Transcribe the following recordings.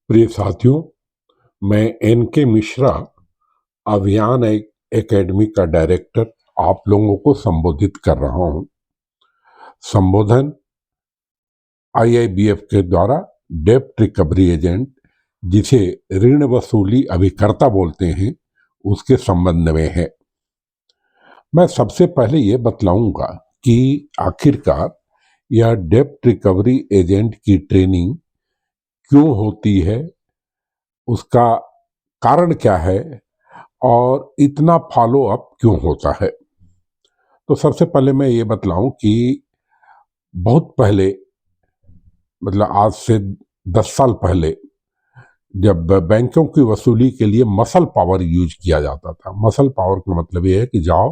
प्रिय साथियों, मैं एन के मिश्रा, अभियान एकेडमी का डायरेक्टर आप लोगों को संबोधित कर रहा हूं। संबोधन आईआईबीएफ के द्वारा डेब्ट रिकवरी एजेंट, जिसे ऋण वसूली अभिकर्ता बोलते हैं, उसके संबंध में है। मैं सबसे पहले ये बतलाऊंगा कि आखिरकार यह डेब्ट रिकवरी एजेंट की ट्रेनिंग क्यों होती है, उसका कारण क्या है और इतना फॉलो अप क्यों होता है। तो सबसे पहले मैं ये बतलाऊं कि बहुत पहले, मतलब आज से 10 साल पहले, जब बैंकों की वसूली के लिए मसल पावर यूज किया जाता था। मसल पावर का मतलब ये है कि जाओ,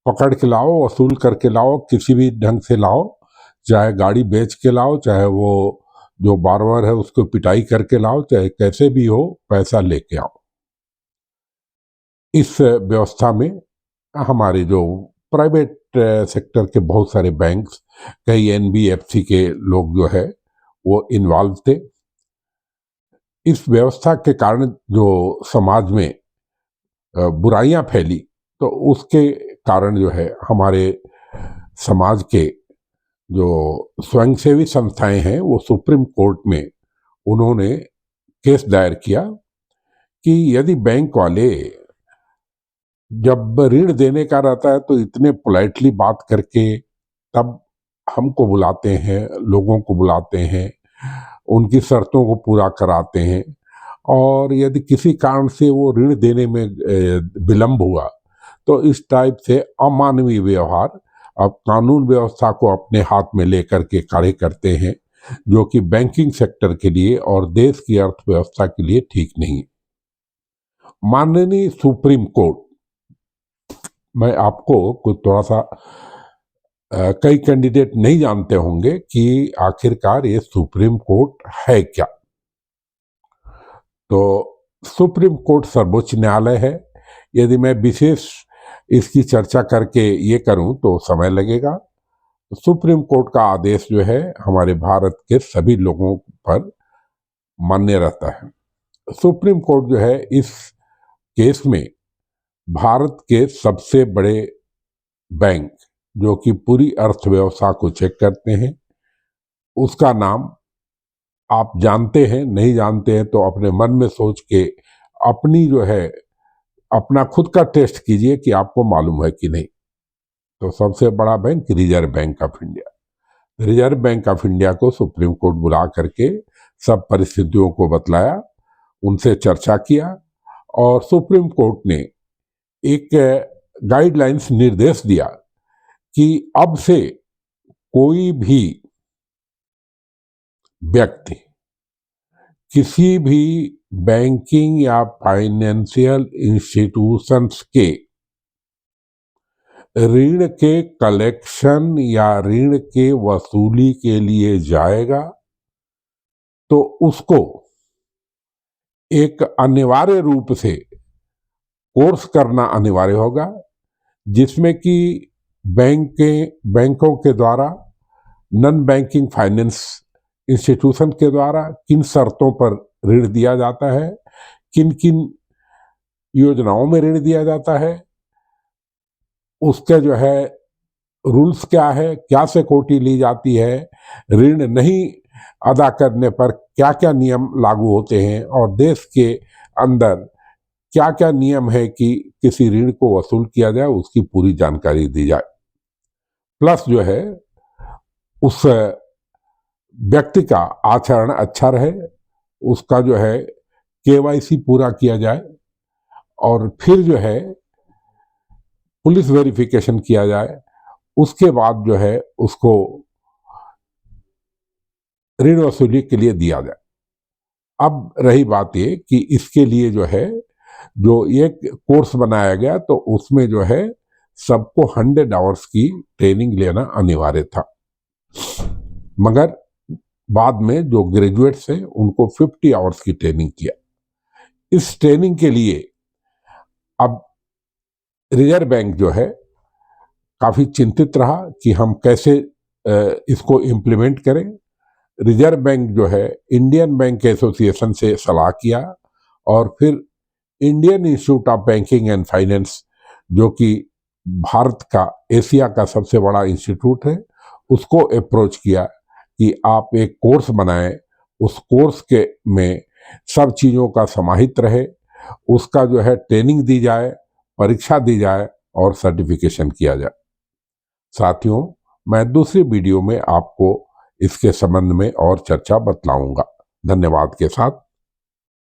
पकड़ के लाओ, वसूल करके लाओ, किसी भी ढंग से लाओ, चाहे गाड़ी बेच के लाओ, चाहे वो जो बारवर है उसको पिटाई करके लाओ, चाहे कैसे भी हो, पैसा लेके आओ। इस व्यवस्था में हमारे जो प्राइवेट सेक्टर के बहुत सारे बैंक्स, कई एनबीएफसी के लोग जो है वो इन्वॉल्व थे। इस व्यवस्था के कारण जो समाज में बुराइयां फैली, तो उसके कारण जो है हमारे समाज के जो स्वयंसेवी संस्थाएं हैं वो सुप्रीम कोर्ट में उन्होंने केस दायर किया कि यदि बैंक वाले जब ऋण देने का रहता है तो इतने पोलाइटली बात करके तब हमको बुलाते हैं, लोगों को बुलाते हैं, उनकी शर्तों को पूरा कराते हैं, और यदि किसी कारण से वो ऋण देने में विलंब हुआ तो इस टाइप से अमानवीय व्यवहार अब कानून व्यवस्था को अपने हाथ में लेकर के कार्य करते हैं, जो कि बैंकिंग सेक्टर के लिए और देश की अर्थव्यवस्था के लिए ठीक नहीं है। माननीय सुप्रीम कोर्ट, मैं आपको कुछ थोड़ा सा कई कैंडिडेट नहीं जानते होंगे कि आखिरकार ये सुप्रीम कोर्ट है क्या। तो सुप्रीम कोर्ट सर्वोच्च न्यायालय है। यदि मैं विशेष इसकी चर्चा करके ये करूं तो समय लगेगा। सुप्रीम कोर्ट का आदेश जो है हमारे भारत के सभी लोगों पर मान्य रहता है। सुप्रीम कोर्ट जो है इस केस में भारत के सबसे बड़े बैंक, जो कि पूरी अर्थव्यवस्था को चेक करते हैं, उसका नाम आप जानते हैं, नहीं जानते हैं तो अपने मन में सोच के अपनी जो है अपना खुद का टेस्ट कीजिए कि आपको मालूम है कि नहीं। तो सबसे बड़ा bank reserve bank of India. Reserve bank of India को सुप्रीम कोर्ट बुला करके सब परिस्थितियों को बतलाया, उनसे चर्चा किया, और सुप्रीम कोर्ट ने एक गाइडलाइंस, निर्देश दिया कि अब से कोई भी व्यक्ति किसी भी बैंकिंग या फाइनेंशियल इंस्टीट्यूशंस के ऋण के कलेक्शन या ऋण के वसूली के लिए जाएगा तो उसको एक अनिवार्य रूप से कोर्स करना अनिवार्य होगा, जिसमें कि बैंकों के द्वारा, नॉन बैंकिंग फाइनेंस इंस्टीट्यूशन के द्वारा किन शर्तों पर ऋण दिया जाता है, किन किन योजनाओं में ऋण दिया जाता है, उसके जो है रूल्स क्या है, क्या सिक्योरिटी ली जाती है, ऋण नहीं अदा करने पर क्या क्या नियम लागू होते हैं, और देश के अंदर क्या क्या नियम है कि किसी ऋण को वसूल किया जाए, उसकी पूरी जानकारी दी जाए। प्लस जो है उस व्यक्ति का आचरण अच्छा रहे, उसका जो है केवाईसी पूरा किया जाए, और फिर जो है पुलिस वेरिफिकेशन किया जाए, उसके बाद जो है उसको ऋण वसूली के लिए दिया जाए। अब रही बात ये कि इसके लिए जो है जो एक कोर्स बनाया गया, तो उसमें जो है सबको 100 आवर्स की ट्रेनिंग लेना अनिवार्य था, मगर बाद में जो ग्रेजुएट्स हैं उनको 50 आवर्स की ट्रेनिंग किया। इस ट्रेनिंग के लिए अब रिजर्व बैंक जो है काफी चिंतित रहा कि हम कैसे इसको इम्प्लीमेंट करें। रिजर्व बैंक जो है इंडियन बैंक एसोसिएशन से सलाह किया और फिर Indian institute of banking and finance, जो कि भारत का एशिया का सबसे बड़ा इंस्टीट्यूट है, उसको अप्रोच किया कि आप एक कोर्स बनाएं, उस कोर्स के में सब चीज़ों का समाहित रहे, उसका जो है ट्रेनिंग दी जाए, परीक्षा दी जाए और सर्टिफिकेशन किया जाए। साथियों, मैं दूसरी वीडियो में आपको इसके संबंध में और चर्चा बतलाऊंगा। धन्यवाद के साथ